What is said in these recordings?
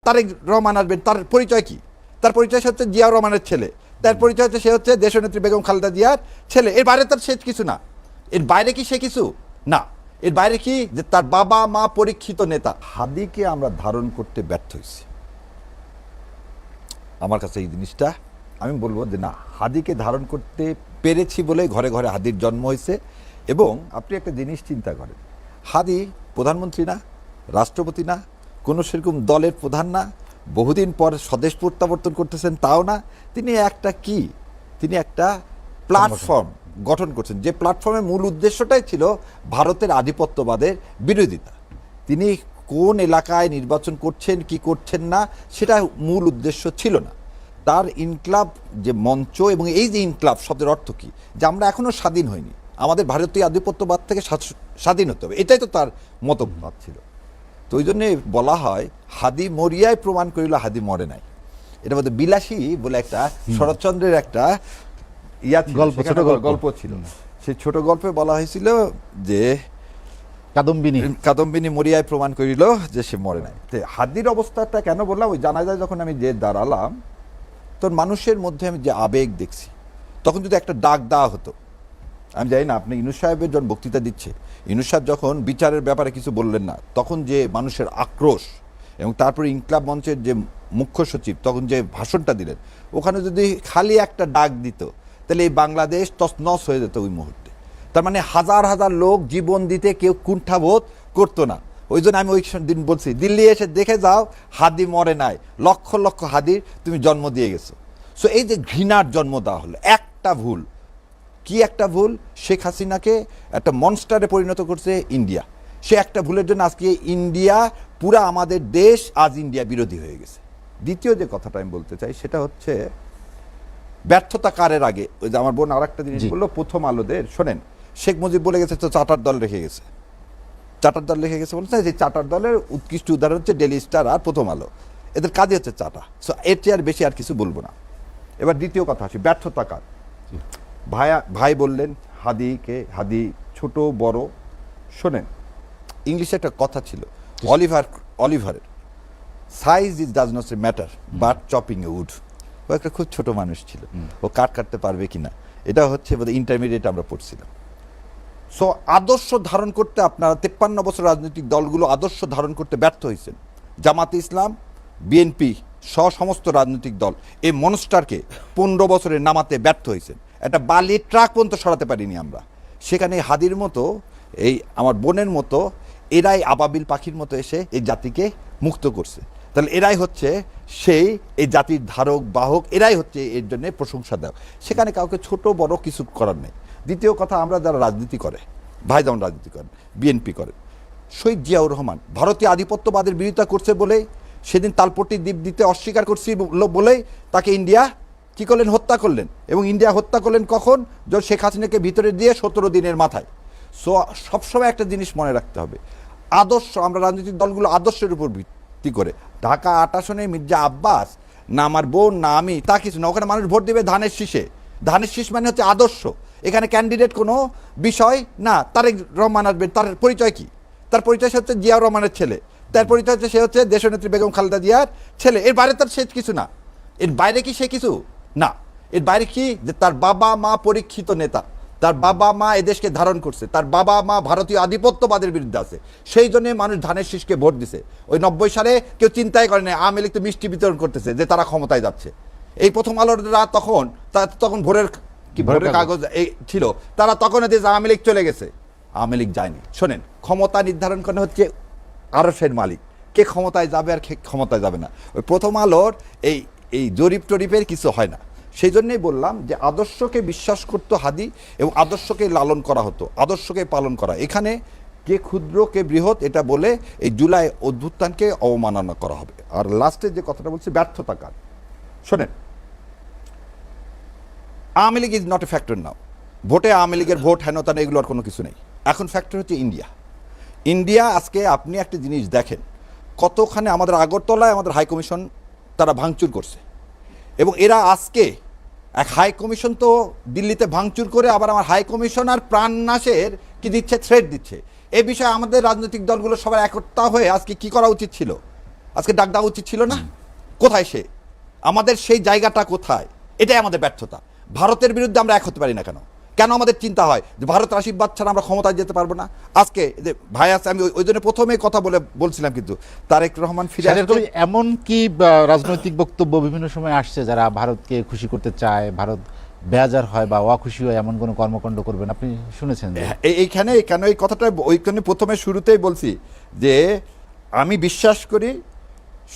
তারেক রহমান আসবেন, তার পরিচয় কি? তার পরিচয় হচ্ছে জিয়াউর রহমানের ছেলে, তার পরিচয় হচ্ছে সে হচ্ছে দেশনেত্রী বেগম খালেদা জিয়ার ছেলে। এর বাইরে তার সে কিছু না। এর বাইরে কি সে কিছু না? এর বাইরে কি যে তার বাবা মা পরীক্ষিত নেতা? হাদিকে আমরা ধারণ করতে ব্যর্থ হয়েছি। আমার কাছে এই জিনিসটা আমি বলবো যে না, হাদিকে ধারণ করতে পেরেছি বলে ঘরে ঘরে হাদির জন্ম হয়েছে। এবং আপনি একটা জিনিস চিন্তা করেন, হাদি প্রধানমন্ত্রী না, রাষ্ট্রপতি না, কোনো সেরকম দলের প্রধান না, বহুদিন পর স্বদেশ প্রত্যাবর্তন করতেছেন তাও না। তিনি একটা প্ল্যাটফর্ম গঠন করছেন, যে প্ল্যাটফর্মের মূল উদ্দেশ্যটাই ছিল ভারতের আধিপত্যবাদের বিরোধিতা। তিনি কোন এলাকায় নির্বাচন করছেন কি করছেন না সেটা মূল উদ্দেশ্য ছিল না। তার ইনকলাব যে মঞ্চ, এবং এই যে ইনকলাব শব্দের অর্থ কি, যে আমরা এখনো স্বাধীন হইনি, আমাদের ভারতীয় আধিপত্যবাদ থেকে স্বাধীন হতে হবে, এটাই তো তার মতবাদ ছিল। তো ওই জন্যে বলা হয় হাদি মরিয়ায় প্রমাণ করিল হাদি মরে নাই। এটা মধ্যে বিলাসী বলে একটা শরৎচন্দ্রের একটা গল্প ছিল। সেই ছোট গল্পে বলা হয়েছিল যে কাদম্বিনী মরিয়ায় প্রমাণ করিল যে সে মরে নাই। হাদির অবস্থাটা কেন বললাম, ওই জানাজায় যখন আমি যে দাঁড়ালাম, তখন মানুষের মধ্যে আমি যে আবেগ দেখছি, তখন যদি একটা ডাক দেওয়া হতো, আমি জানি না আপনি ইউনূস সাহেবের যখন বক্তৃতা দিচ্ছে, ইউনূস সাহেব যখন বিচারের ব্যাপারে কিছু বললেন না, তখন যে মানুষের আক্রোশ, এবং তারপরে ইনকলাব মঞ্চের যে মুখ্য সচিব তখন যে ভাষণটা দিলেন, ওখানে যদি খালি একটা ডাক দিত, তাহলে এই বাংলাদেশ তছনছ হয়ে যেত ওই মুহূর্তে। তার মানে হাজার হাজার লোক জীবন দিতে কেউ কুণ্ঠাবোধ করতো না। ওই জন্য আমি ওই দিন বলছি, দিল্লি এসে দেখে যাও, হাদি মরে নাই, লক্ষ লক্ষ হাদির তুমি জন্ম দিয়ে গেছো। সো এই যে ঘৃণার জন্ম দেওয়া হলো, একটা ভুল। কি একটা ভুল? শেখ হাসিনাকে একটা মনস্টারে পরিণত করছে ইন্ডিয়া। সে একটা ভুলের জন্য আজকে ইন্ডিয়া, পুরা আমাদের দেশ আজ ইন্ডিয়া বিরোধী হয়ে গেছে। দ্বিতীয় যে কথাটা আমি বলতে চাই সেটা হচ্ছে ব্যর্থতা কারের আগে। ওই যে আমার বোন আর একটা জিনিস বললো, প্রথম আলোদের শোনেন, শেখ মুজিব বলে গেছে তো চার্টার দল রেখে গেছে, চার্টার দল রেখে গেছে বলছে, যে চার্টার দলের উৎকৃষ্ট উদাহরণ হচ্ছে ডেলি স্টার আর প্রথম আলো, এদের কাজই হচ্ছে চাটা। সো এর চেয়ে আর বেশি আর কিছু বলবো না। এবার দ্বিতীয় কথা আসি, ব্যর্থতা কার। ভাই বললেন হাদি ছোট বড়। শোনেন, ইংলিশে একটা কথা ছিল অলিভারের, size is does not matter but chopping a wood. ও একটা খুব ছোট মানুষ ছিল, ও কাটতে পারবে কিনা, এটা হচ্ছে বোধহয় ইন্টারমিডিয়েট আমরা পড়ছিলাম। সো আদর্শ ধারণ করতে আপনারা 53 বছর রাজনৈতিক দলগুলো আদর্শ ধারণ করতে ব্যর্থ হয়েছেন। জামাতে ইসলাম, বিএনপি সহ সমস্ত রাজনৈতিক দল এই মনস্টারকে 15 বছরে নামাতে ব্যর্থ হয়েছেন। একটা বালির ট্রাক পর্যন্ত সরাতে পারিনি আমরা। সেখানে হাদির মতো, এই আমার বোনের মতো, এরাই আবাবিল পাখির মতো এসে এই জাতিকে মুক্ত করছে। তাহলে এরাই হচ্ছে সেই এই জাতির ধারক বাহক, এরাই হচ্ছে এর জন্য প্রশংসা দেওয়া। সেখানে কাউকে ছোট বড় কিছু করার নেই। দ্বিতীয় কথা, আমরা যারা রাজনীতি করে, ভাই যেমন রাজনীতি করেন, বিএনপি করেন, শহীদ জিয়াউর রহমান ভারতীয় আধিপত্যবাদের বিরোধিতা করছে বলে সেদিন তালপট্টি দ্বীপ দিতে অস্বীকার করছি বলেই তাকে ইন্ডিয়া কি করলেন, হত্যা করলেন। এবং ইন্ডিয়া হত্যা করলেন কখন? যখন শেখ হাসিনাকে ভিতরে দিয়ে 17 দিনের মাথায়। সো সবসময় একটা জিনিস মনে রাখতে হবে, আদর্শ, আমরা রাজনৈতিক দলগুলো আদর্শের উপর ভিত্তি করে। ঢাকা 8 আসনে মির্জা আব্বাস না আমার বোন না আমি, তা কিছু না। ওখানে মানুষ ভোট দেবে ধানের শীষে। ধানের শীষ মানে হচ্ছে আদর্শ। এখানে ক্যান্ডিডেট কোনো বিষয় না। তারেক রহমান আসবেন, তার পরিচয় কি? তার পরিচয় হচ্ছে জিয়াউর রহমানের ছেলে, তার পরিচয় হচ্ছে সে হচ্ছে দেশনেত্রী বেগম খালেদা জিয়ার ছেলে। এর বাইরে তার সে কিছু না। এর বাইরে কি সে কিছু না? এর বাইরে কি যে তার বাবা মা পরীক্ষিত নেতা, তার বাবা মা এদেশকে ধারণ করছে, তার বাবা মা ভারতীয় আধিপত্যবাদের বিরুদ্ধে আছে, সেই জন্য মানুষ ধানের শীষকে ভোট দিছে। ওই 90 সালে কেউ চিন্তাই করে না আওয়ামী লীগ তো মিষ্টি বিতরণ করতেছে যে তারা ক্ষমতায় যাচ্ছে। এই প্রথম আলোরা তখন ভোরের কাগজ ছিল, তারা তখন আওয়ামী লীগ চলে গেছে। আওয়ামী লীগ যায়নি। শোনেন, ক্ষমতা নির্ধারণ করা হচ্ছে আরশের মালিক, কে ক্ষমতায় যাবে আর কে ক্ষমতায় যাবে না। ওই প্রথম আলোর এই জরিপ টরিপের কিছু হয় না। সেই জন্যই বললাম যে আদর্শকে বিশ্বাস করতো হাদি, এবং আদর্শকে লালন করা হতো, আদর্শকে পালন করা। এখানে কে ক্ষুদ্র কে বৃহৎ এটা বলে এই জুলাই অভ্যুত্থানকে অবমাননা করা হবে। আর লাস্টে যে কথাটা বলছি, ব্যর্থতা কার। শোনেন, Awami League is not a factor now. ভোটে আওয়ামী লীগের ভোট হেনতান এগুলোর কোনো কিছু নেই। এখন ফ্যাক্টর হচ্ছে ইন্ডিয়া। আজকে আপনি একটা জিনিস দেখেন, কতখানে আমাদের আগরতলায় আমাদের হাই কমিশন তারা ভাঙচুর করছে, এবং এরা আজকে এক হাই কমিশন তো দিল্লিতে ভাঙচুর করে আবার আমার হাই কমিশনার প্রাণনাশের কি দিচ্ছে, থ্রেট দিচ্ছে। এই বিষয়ে আমাদের রাজনৈতিক দলগুলো সবার একতা হয়ে আজকে কি করা উচিত ছিল? আজকে ডাক দেওয়া উচিত ছিল না? কোথায় সে? আমাদের সেই জায়গাটা কোথায়? এটাই আমাদের ব্যর্থতা। ভারতের বিরুদ্ধে আমরা এক হতে পারি না কেন? কেন আমাদের চিন্তা হয় যে ভারতের আশীর্বাদ ছাড়া আমরা ক্ষমতায় যেতে পারবো না? আজকে যে ভাই আছে, আমি ওই জন্য প্রথমে কথা বলছিলাম, কিন্তু তারেক রহমান ফিরে আসছে। এমন কি রাজনৈতিক বক্তব্য বিভিন্ন সময় আসছে যারা ভারতকে খুশি করতে চায়, ভারত বেজার হয় বা অখুশি হয় এমন কোনো কর্মকাণ্ড করবেন আপনি শুনেছেন? এইখানে কেন এই কথাটা ওইখানে প্রথমে শুরুতেই বলছি যে আমি বিশ্বাস করি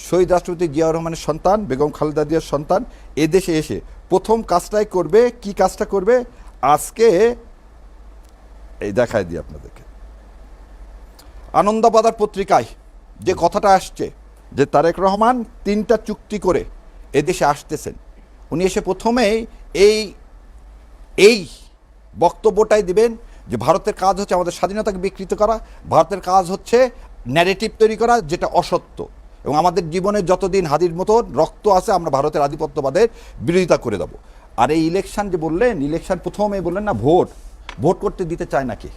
শহীদ রাষ্ট্রপতি জিয়াউর রহমানের সন্তান বেগম খালেদা জিয়ার সন্তান এদেশে এসে প্রথম কাজটাই করবে। কি কাজটা করবে? আজকে এই দেখায় দিই আপনাদেরকে, আনন্দবাজার পত্রিকায় যে কথাটা আসছে যে তারেক রহমান 3টা চুক্তি করে এদেশে আসতেছেন, উনি এসে প্রথমেই এই বক্তব্যটাই দিবেন যে ভারতের কাজ হচ্ছে আমাদের স্বাধীনতাকে বিকৃত করা, ভারতের কাজ হচ্ছে ন্যারেটিভ তৈরি করা যেটা অসত্য, এবং আমাদের জীবনে যতদিন হাদির মতো রক্ত আছে আমরা ভারতের আধিপত্যবাদের বিরোধিতা করে দেবো। আর এই ইলেকশন যে বললেন, ইলেকশন প্রথমেই বললেন না ভোট করতে দিতে চায় নাকি?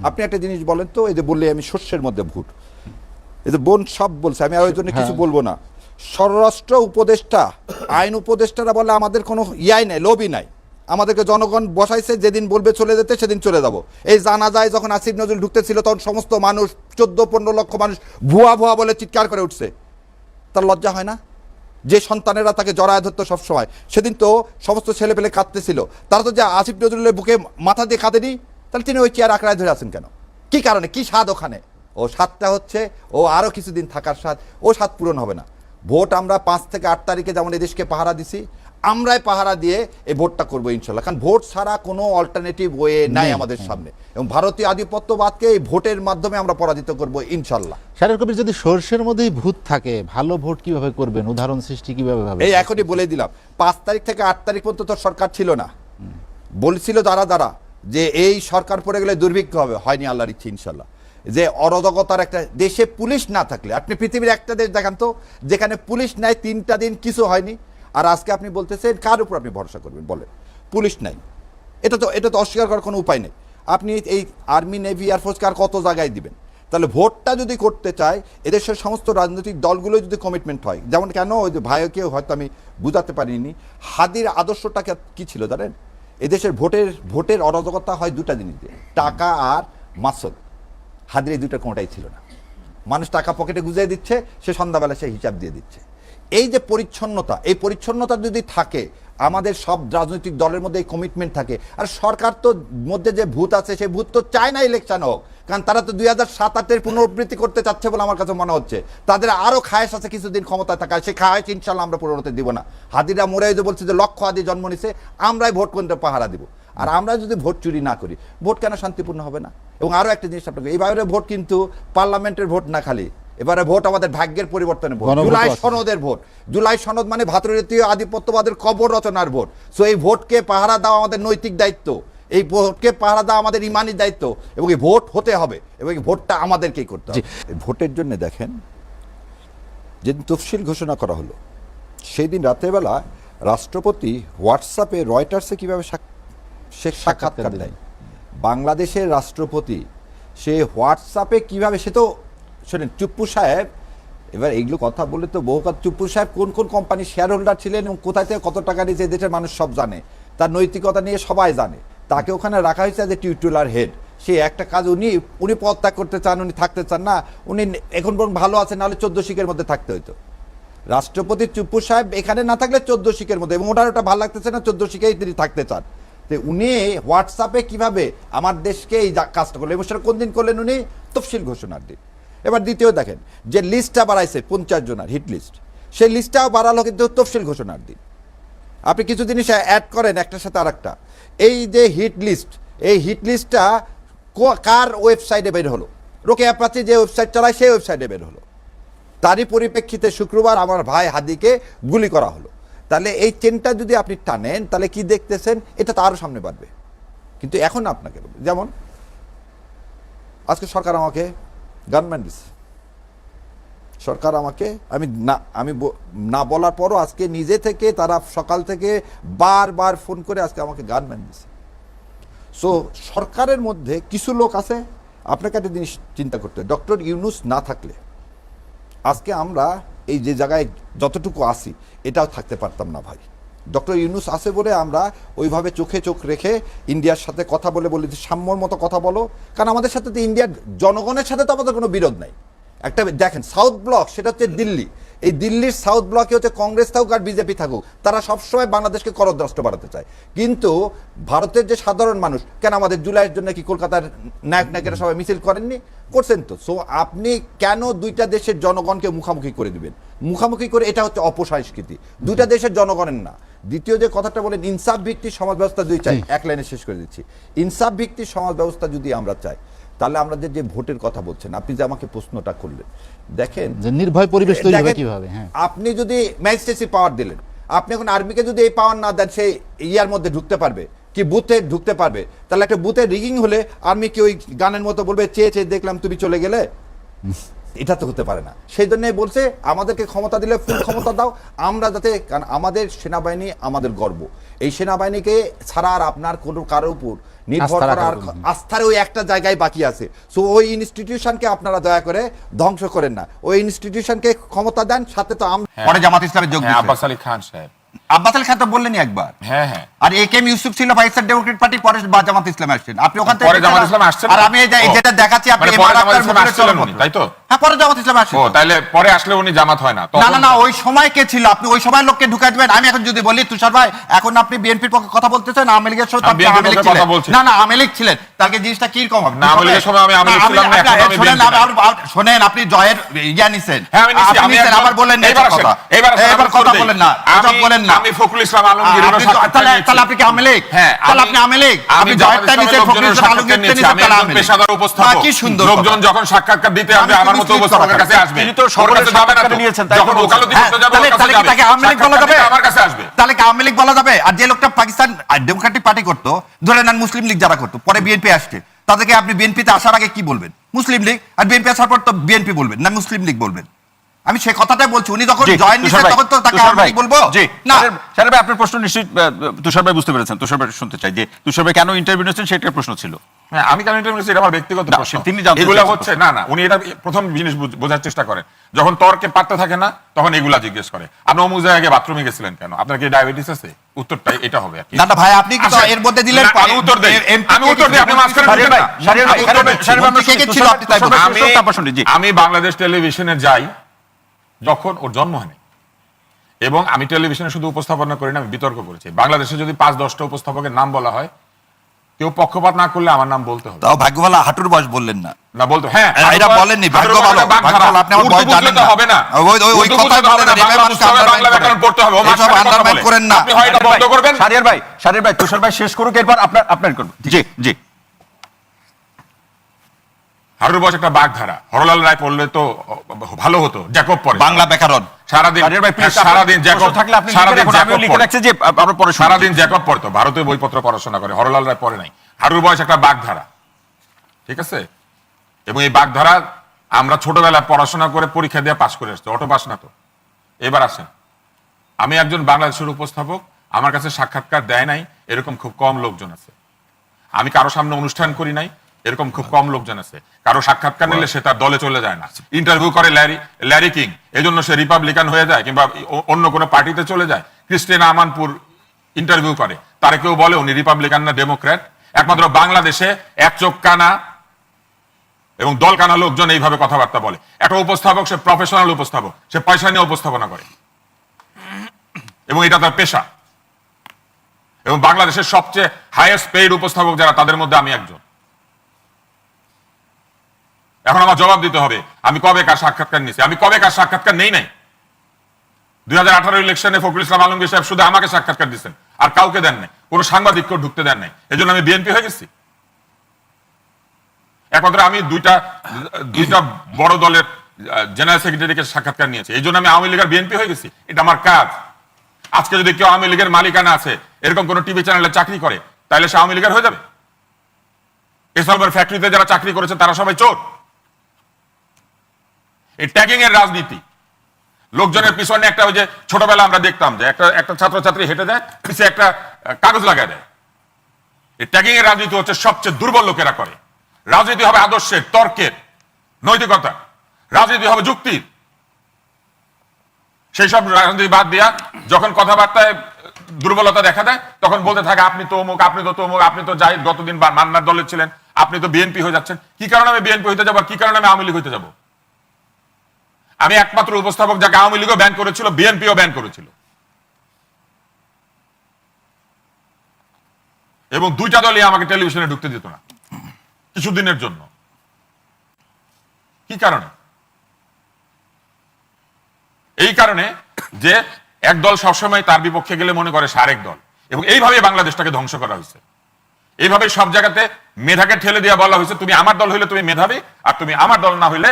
আপনি একটা জিনিস বলেন তো, এই যে বললে আমি শস্যের মধ্যে ভোট, এই যে বোন সব বলছে, আমি আর ওই জন্য কিছু বলবো না। স্বরাষ্ট্র উপদেষ্টা, আইন উপদেষ্টারা বলে আমাদের কোনো ইয়াই নাই, লোভই নাই, আমাদেরকে জনগণ বসাইছে, যেদিন বলবে চলে যেতে সেদিন চলে যাব। এই জানা যায় যখন আসিফ নজরুল ঢুকতেছিল তখন সমস্ত মানুষ 14-15 লক্ষ মানুষ ভুয়া ভুয়া বলে চিৎকার করে উঠছে। তার লজ্জা হয় না? যে সন্তানেরা তাকে জড়ায় ধরতো সবসময়, সেদিন তো সমস্ত ছেলে পেলে কাঁদতেছিল, তারা তো যে আসিফ নজরুলের বুকে মাথা দিয়ে কাঁদেনি, তাহলে তিনি ওই চেয়ার আঁকড়ায় ধরে আছেন কেন? কি কারণে? কি স্বাদ ওখানে? ও স্বাদটা হচ্ছে ও আরও কিছুদিন থাকার স্বাদ, ও স্বাদ পূরণ হবে না। ভোট আমরা 5 থেকে 8 তারিখে যেমন এই দেশকে পাহারা দিছি, আমরাই পাহারা দিয়ে এই ভোটটা করবো ইনশাল্লাহ। কারণ ভোট ছাড়া কোনো অল্টারনেটিভ ওয়ে নাই আমাদের সামনে, এবং ভারতীয় আধিপত্যবাদকে এই ভোটের মাধ্যমে আমরা পরাজিত করবো ইনশাল্লাহ। শাহরিয়ার কবির, যদি সর্ষের মধ্যেই ভূত থাকে, ভালো ভোট কিভাবে করবেন? উদাহরণ সৃষ্টি কিভাবে হবে? এই এখনই বলে দিলাম, 5 তারিখ থেকে 8 তারিখ পর্যন্ত তো সরকার ছিল না, বলছিল যারা যে এই সরকার পড়ে গেলে দুর্ভিক্ষ হবে, হয়নি আল্লাহর ইচ্ছে ইনশাল্লাহ। যে অরাজকতার একটা দেশে পুলিশ না থাকলে, আপনি পৃথিবীর একটা দেশ দেখান তো যেখানে পুলিশ নাই 3টা দিন কিছু হয়নি, আর আজকে আপনি বলতেছেন কার উপর আপনি ভরসা করবেন বলেন? পুলিশ নাই, এটা তো অস্বীকার করার কোনো উপায় নেই। আপনি এই আর্মি, নেভি, এয়ারফোর্স কার কত জায়গায় দিবেন? তাহলে ভোটটা যদি করতে চায়, এদেশের সমস্ত রাজনৈতিক দলগুলো যদি কমিটমেন্ট হয়, যেমন কেন ওই যে ভাইকে হয়তো আমি বুঝাতে পারিনি, হাদির আদর্শটা কি ছিল জানেন? এদেশের ভোটের অরাজকতা হয় 2টা জিনিস দিয়ে, টাকা আর মাসল। হাদির এই 2টার কোনোটাই ছিল না। মানুষ টাকা পকেটে গুজিয়ে দিচ্ছে, সে সন্ধ্যাবেলা সে হিসাব দিয়ে দিচ্ছে। এই যে পরিচ্ছন্নতা, এই পরিচ্ছন্নতা যদি থাকে, আমাদের সব রাজনৈতিক দলের মধ্যে এই কমিটমেন্ট থাকে, আর সরকার তো মধ্যে যে ভূত আছে সেই ভূত তো চায় না ইলেকশন হোক, কারণ তারা তো 2007-8-এর পুনরাবৃত্তি করতে চাচ্ছে বলে আমার কাছে মনে হচ্ছে। তাদের আরও খায়েশ আছে কিছুদিন ক্ষমতায় থাকার, সেই খায়েশ ইনশাল্লাহ আমরা পূরণ হতে দিব না। হাদিরা মোড়ে যে বলছে যে লক্ষ হাদি জন্ম নিছে, আমরাই ভোট কেন্দ্রে পাহারা দিব। আর আমরা যদি ভোট চুরি না করি, ভোট কেন শান্তিপূর্ণ হবে না? এবং আরও একটা জিনিস আপনাকে, এইবারে ভোট কিন্তু পার্লামেন্টের ভোট না, খালি এবারে ভোট আমাদের ভাগ্যের পরিবর্তনের ভোট, জুলাই সনদের ভোট। জুলাই সনদ মানে ভারতীয় আধিপত্যবাদের কবর রচনার ভোট। সো এই ভোটকে পাহারা দেওয়া আমাদের নৈতিক দায়িত্ব, এই ভোটকে পাহারা দেওয়া আমাদের ইমানি দায়িত্ব, এবং এই ভোট হতে হবে, এবং এই ভোটটা আমাদেরকেই করতে হবে। ভোটের জন্য দেখেন, যেদিন তফসিল ঘোষণা করা হলো, সেই দিন রাতেরবেলা রাষ্ট্রপতি হোয়াটসঅ্যাপে রয়টার্সে কীভাবে সাক্ষাৎকার দেয়, বাংলাদেশের রাষ্ট্রপতি সে হোয়াটসঅ্যাপে কিভাবে, সে তো শোনেন চুপ্পু সাহেব, এবার এইগুলো কথা বলে তো বহু কথা, চুপ্পু সাহেব কোন কোন কোম্পানির শেয়ার হোল্ডার ছিলেন এবং কোথায় থেকে কত টাকা নিয়েছে দেশের মানুষ সব জানে, তার নৈতিকতা নিয়ে সবাই জানে। তাকে ওখানে রাখা হয়েছে যে টিউটোরিয়াল হেড। সে একটা কাজ উনি পদত্যাগ করতে চান, উনি থাকতে চান না, উনি এখন বরং ভালো আছেন, নাহলে 14 শিখের মধ্যে থাকতে হইতো। রাষ্ট্রপতি চুপ্পু সাহেব এখানে না থাকলে 14 শিখের মধ্যে, এবং ওটা ভালো লাগতেছে না, 14 শিখেই তিনি থাকতে চান। তো উনি হোয়াটসঅ্যাপে কিভাবে আমার দেশকে এই কাজটা করলেন, এবং সেটা কোন দিন করলেন? উনি তফসিল ঘোষণার দিন। এবার দ্বিতীয় দেখেন, যে লিস্টটা বাড়াইছে 50 জনের হিট লিস্ট, সেই লিস্টটাও বাড়ালো কিন্তু তফসিল ঘোষণার দিন। আপনি কিছু জিনিস অ্যাড করেন একটার সাথে আর একটা। এই যে হিট লিস্ট, এই হিট লিস্টটা কার ওয়েবসাইটে বের হলো? রোকেয়া প্রাচী যে ওয়েবসাইট চালায় সেই ওয়েবসাইটে বের হলো। তারই পরিপ্রেক্ষিতে শুক্রবার আমার ভাই হাদিকে গুলি করা হলো। তাহলে এই চেনটা যদি আপনি টানেন, তাহলে কি দেখতেছেন? এটা তো আরও সামনে বাড়বে। কিন্তু এখন আপনাকে যেমন আজকে সরকার আমাকে গানম্যান দিচ্ছে, সরকার আমাকে, আমি না বলার পরও আজকে নিজে থেকে তারা সকাল থেকে বারবার ফোন করে আজকে আমাকে গানম্যান দিচ্ছে। সো সরকারের মধ্যে কিছু লোক আছে, আপনাকে একটা জিনিস চিন্তা করতে হবে, ডক্টর ইউনূস না থাকলে আজকে আমরা এই যে জায়গায় যতটুকু আসি এটাও থাকতে পারতাম না ভাই। ডক্টর ইউনূস আছে বলে আমরা ওইভাবে চোখে চোখ রেখে ইন্ডিয়ার সাথে কথা বলে যে সাম্যর মতো কথা বলো, কারণ আমাদের সাথে তো ইন্ডিয়ার জনগণের সাথে তো আমাদের কোনো বিরোধ নাই। একটা দেখেন সাউথ ব্লক, সেটা হচ্ছে দিল্লি, এই দিল্লির সাউথ ব্লকে হচ্ছে কংগ্রেস থাকুক আর বিজেপি থাকুক, তারা সবসময় বাংলাদেশকে করদ্রষ্ট বাড়াতে চায়। কিন্তু ভারতের যে সাধারণ মানুষ, কেন আমাদের জুলাইয়ের জন্য কি কলকাতার নায়ক নায়িকারা সবাই মিছিল করেননি? করছেন তো। সো আপনি কেন দুইটা দেশের জনগণকে মুখামুখি করে দিবেন? মুখামুখি করে, এটা হচ্ছে অপসংস্কৃতি, দুইটা দেশের জনগণের না। দ্বিতীয় যে কথাটা বলেন ইনসাফ ভিত্তিক সমাজ ব্যবস্থা দুই চাই, এক লাইনে শেষ করে দিচ্ছি। ইনসাফ ভিত্তিক সমাজ ব্যবস্থা যদি আমরা চাই, তাহলে আমরা যে ভোটের কথা বলছেন, আপনি যে আমাকে প্রশ্নটা করলেন, দেখেন যে নির্ভয় পরিবেশ তৈরি হবে কিভাবে। হ্যাঁ, আপনি যদি ম্যাজিস্ট্রেসি পাওয়ার দিলেন, আপনি এখন আর্মিকে যদি এই পাওয়ার না দেন, সে ইয়ার মধ্যে ঢুকতে পারবে কি, বুথে ঢুকতে পারবে? তাহলে একটা বুথে রিগিং হলে আর্মি কি ওই গানের মতো বলবে চেয়ে চেয়ে দেখলাম তুমি চলে গেলে? এটা তো হতে পারে না। সেই জন্যই বলছে আমাদেরকে ক্ষমতা দিলে ফুল ক্ষমতা দাও, আমরা যাতে, কারণ আমাদের সেনাবাহিনী আমাদের গর্ব। এই সেনাবাহিনীকে ছাড়া আর আপনার কোনো কারোর উপর নির্ভর করার আস্থার ওই একটা জায়গায় বাকি আছে। সো ওই ইনস্টিটিউশনকে আপনারা দয়া করে ধ্বংস করেন না, ওই ইনস্টিটিউশনকে ক্ষমতা দেন। সাথে তো পরে জামাত ইসলামে যোগ দিয়েছে আব্বাস আলী খান সাহেব। আব্বাস আলী খান তো বললেনই একবার। হ্যাঁ হ্যাঁ। আর এ কে এম ইউসুফ ছিল ভাইস ডেমোক্রেট পার্টি, পরে জামাত ইসলামে আসছেন। আপনি ওখান থেকে পরে জামাত ইসলামে আসছেন, আর আমি যেটা দেখাচ্ছি আপনি পরে জামাত ইসলামে আসছিলেন উনি, তাই তো? হ্যাঁ, পরে জামাত ইসলামে আসছেন। ও তাহলে পরে আসলে উনি জামাত হয় না? না না না, ওই সময় কে ছিল? আপনি ওই সময় লোককে ঢুকাই দিবেন। আমি এখন যদি বলি তুষার ভাই এখন আপনি বিএনপির পক্ষে কথা বলতেছেন, আওয়ামী লীগের সাথে আপনি আওয়ামী লীগ ছিলেন। না না, আওয়ামী লীগ ছিলেন, তাকে জিনিসটা কি রকম হবে? না, আওয়ামী লীগের সময় আমি আওয়ামী লীগ ছিলাম না, এখন আমি বিএনপি। শোনেন, আপনি জয়ের ইয়া নিছেন। হ্যাঁ আমি নিছি, আমি আবার বলেন না কথা। এবার কথা বলেন না, কথা বলেন না। আমি ফখরুল ইসলাম আলমগীর তাহলে আপনি কি আওয়ামী লীগ? হ্যাঁ, তাহলে আপনি আওয়ামী লীগ, আপনি জয়েরটা নিছেন, ফখরুল ইসলাম আলমগীর নিছেন, তাহলে আওয়ামী লীগ। পেশাদার উপস্থাপক। কি সুন্দর লোকজন যখন সাক্ষাৎকার দিতে হবে আমার মতো উপস্থাপকের কাছে আসবে। তিনি তো সরকারের সাক্ষাৎকার নিয়েছেন, তাই যখন ওকালতি করতে যাবে ওর কাছে যাবে। তাকে আওয়ামী লীগ বলা যাবে? আমার কাছে আসবে। তাহলে কি আওয়ামী লীগ বলা যাবে? আর যে লোকটা পাকিস্তান ডেমোক্রেটিক পার্টি করতো, ধরে নেন মুসলিম লীগ যারা করতো, পরে বিএনপি আসছে, তাদেরকে আপনি বিএনপিতে আসার আগে কি বলবেন? মুসলিম লীগ। আর বিএনপি আসার পর তো বিএনপি বলবেন না মুসলিম লীগ বলবেন? আমি সেই কথাটাই বলছি। উনি যখন জয়েন নিছেন তখন তো তাকে আওয়ামী লীগ বলবো না। স্যার ভাই, আপনার প্রশ্ন নিশ্চয়ই তুষার ভাই বুঝতে পেরেছেন। তুষার ভাই শুনতে চাই যে তুষার ভাই কেন ইন্টারভিউ নিয়েছেন, সেটার প্রশ্ন ছিল। হ্যাঁ, আমি কেন ইন্টারভিউ নিয়েছি এটা আমার ব্যক্তিগত না, প্রশ্ন। তিনি জানতে এগুলা চাইছেন হচ্ছে না না, উনি এটা প্রথম জিনিস বোঝার চেষ্টা করেন। যখন তর্কে পারতে থাকে না তখন এগুলা জিজ্ঞেস করে, আপনি অমুক জায়গায় বাথরুমে গেছিলেন কেন, আপনার কি ডায়াবেটিস আছে? উত্তরটাই এটা হবে আর কি। না না ভাই, আপনি কি তো এর মধ্যে দিলেন? আমি উত্তর দেই, আমি উত্তর দেই, আপনি মাঝখানে ঢুকেন না। আমি বাংলাদেশ টেলিভিশনে যাই যখন ওর জন্ম হয়নি, এবং আমি টেলিভিশনে শুধু উপস্থাপনা করি না, আমি বিতর্ক করেছি। বাংলাদেশে যদি ৫-১০টা উপস্থাপকের নাম বলা হয়, কেউ পক্ষপাত না করলে আমার নাম বলতে হবে। তাও ভাগ্য ভালো হাঁটুর বয়স বললেন না। না বলতো, হ্যাঁ এটা বলেননি, ভাগ্য ভালো, ভাগ্য ভালো, আপনি আমার বয়স জানেন না। হবে না, ওই কথাই বলেন না, বাংলা ব্যাকরণ পড়তে হবে। এসব আন্ডারমাইন করেন না। আপনি হয় এটা বন্ধ করবেন। শাহরিয়ার ভাই তুষার ভাই শেষ করুক, এরপর আপনার করব। জি জি। হারুর বয়স একটা বাগধারা, হরলাল রায় পড়লে তো ভালো হতো, জ্যাকব পড়ে বাংলা ব্যাকরণ। সারাদিন, শাহরিয়ার ভাই প্লিজ, সারাদিন জ্যাকব থাকলে আপনি সারাদিন আমিও লিখে রাখছি যে আমরা পরে সারাদিন জ্যাকব পড়তো, ভারতীয় বইপত্র পড়াশোনা করে, হরলাল রায় পড়ে নাই। হারুর বয়স একটা বাগধারা, ঠিক আছে? এবং এই বাগধারা আমরা ছোটবেলায় পড়াশোনা করে পরীক্ষা দিয়ে পাস করে আসছি, অটো পাস না তো। এবার আসেন, আমি একজন বাংলাদেশের উপস্থাপক, আমার কাছে সাক্ষাৎকার দেয় নাই এরকম খুব কম লোকজন আছে। আমি কারো সামনে অনুষ্ঠান করি নাই এরকম খুব কম লোকজন আছে। কারো সাক্ষাৎকার নিলে সে তার দলে চলে যায় না, ইন্টারভিউ করে ল্যারি কিং, এজন্য সে রিপাবলিকান হয়ে যায় কিংবা অন্য কোনো পার্টিতে চলে যায়। ক্রিস্টিনা আমানপুর ইন্টারভিউ করে, তারা কেউ বলে উনি রিপাবলিকান না ডেমোক্র্যাট? একমাত্র বাংলাদেশে এক চোখ কানা এবং দল কানা লোকজন এইভাবে কথাবার্তা বলে। একটা উপস্থাপক, সে প্রফেশনাল উপস্থাপক, সে পয়সা নিয়ে উপস্থাপনা করে এবং এটা তার পেশা। এবং বাংলাদেশের সবচেয়ে হাইয়েস্ট পেইড উপস্থাপক যারা, তাদের মধ্যে আমি একজন। এখন আমার জবাব দিতে হবে, আমি কবে কার সাক্ষাৎকার নিয়েছি, আমি কবে কার সাক্ষাৎকার নেই নাই। 2018 ইলেকশনে ফখরুল ইসলাম আলমগীর সাহেব শুধু আমাকে সাক্ষাৎকার দিচ্ছেন, আর কাউকে দেন নাই, কোনো সাংবাদিককেও ঢুকতে দেন নাই। এই জন্য আমি বিএনপি হয়ে গেছি। একমাত্র আমি দুইটা বড় দলের জেনারেল সেক্রেটারিকে সাক্ষাৎকার নিয়েছি, এই জন্য আমি আওয়ামী লীগের বিএনপি হয়ে গেছি। এটা আমার কাজ। আজকে যদি কেউ আওয়ামী লীগের মালিকানা আছে, এরকম কোন টিভি চ্যানেলে চাকরি করে, তাহলে সে আওয়ামী লীগের হয়ে যাবে? এসবের ফ্যাক্টরিতে যারা চাকরি করেছে তারা সবাই চোর। এই ট্যাগিং এর রাজনীতি, লোকজনের পিছনে একটা, ওই যে ছোটবেলা আমরা দেখতাম যে একটা ছাত্রছাত্রী হেঁটে দেয়, পিছিয়ে একটা কাগজ লাগায় দেয়। এই ট্যাগিং এর রাজনীতি হচ্ছে সবচেয়ে দুর্বল লোকেরা করে। রাজনীতি হবে আদর্শের, তর্কের, নৈতিকতা। রাজনীতি হবে যুক্তির। সেই সব রাজনীতি বাদ দিয়া যখন কথাবার্তায় দুর্বলতা দেখা দেয় তখন বলতে থাকে আপনি তো অমুক, আপনি তো তমুক, আপনি তো জাহিদ গতদিন মান্নার দলের ছিলেন, আপনি তো বিএনপি হয়ে যাচ্ছেন। কি কারণে আমি বিএনপি হইতে যাবো, কি কারণে আমি আওয়ামী লীগ হইতে যাবো? আমি একমাত্র উপস্থাপক যাকে আওয়ামী লীগও ব্যান করেছিল, বিএনপিও ব্যান করেছিল, এবং দুইটা দলই আমাকে টেলিভিশনে ঢুকতে দিত না কিছুদিনের জন্য। কি কারণে? এই কারণে যে এক দল সবসময় তার বিপক্ষে গেলে মনে করে সে আরেক দল, এবং এইভাবে বাংলাদেশটাকে ধ্বংস করা হয়েছে। এইভাবে সব জায়গাতে মেধাকে ঠেলে দিয়ে বলা হয়েছে তুমি আমার দল হইলে তুমি মেধাবী, আর তুমি আমার দল না হইলে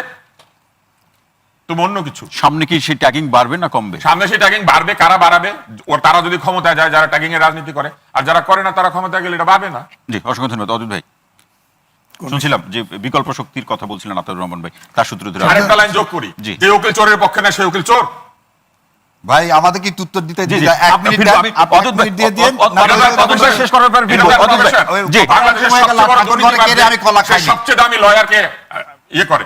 তুমি অন্য কিছু। সামনে কি সেই ট্যাগিং বাড়বে না কমবে? সামনে সেই ট্যাগিং বাড়বে। কারা বাড়াবে? ওর তারা যদি ক্ষমতায় যায়, যারা ট্যাগিং এর রাজনীতি করে, আর যারা করে না তারা ক্ষমতায় গেলে এটা বাড়বে না। জি, অসংখ্য ধন্যবাদ অদূত ভাই। শুনছিলাম যে বিকল্প শক্তির কথা বলছিলেন আতাউর রহমান ভাই, তার সূত্র ধরে আরেকটা লাইন যোগ করি, জি। যে উকিল চোরের পক্ষে না সে উকিল চোর। ভাই আমাদের কি উত্তর দিতে জি, জি, দিলে এক আপনি মিনিট ফিরবো, দেন, আমি আপনি এক অদূত ভাই, মিনিট দিয়ে দিন। অদূত না, ভাই, না, অদূত ভাই শেষ করার পর ফিরবো, এটা অদূত ভাই। profession। জি, বাংলাদেশের হয়ে গেল, সবচেয়ে বড় ঠাকুর ঘরে দুর্নীতিবাজ কেড়ে আমি কলা সে খাইনি। সবচেয়ে দামি লয়ারকে ইয়ে করে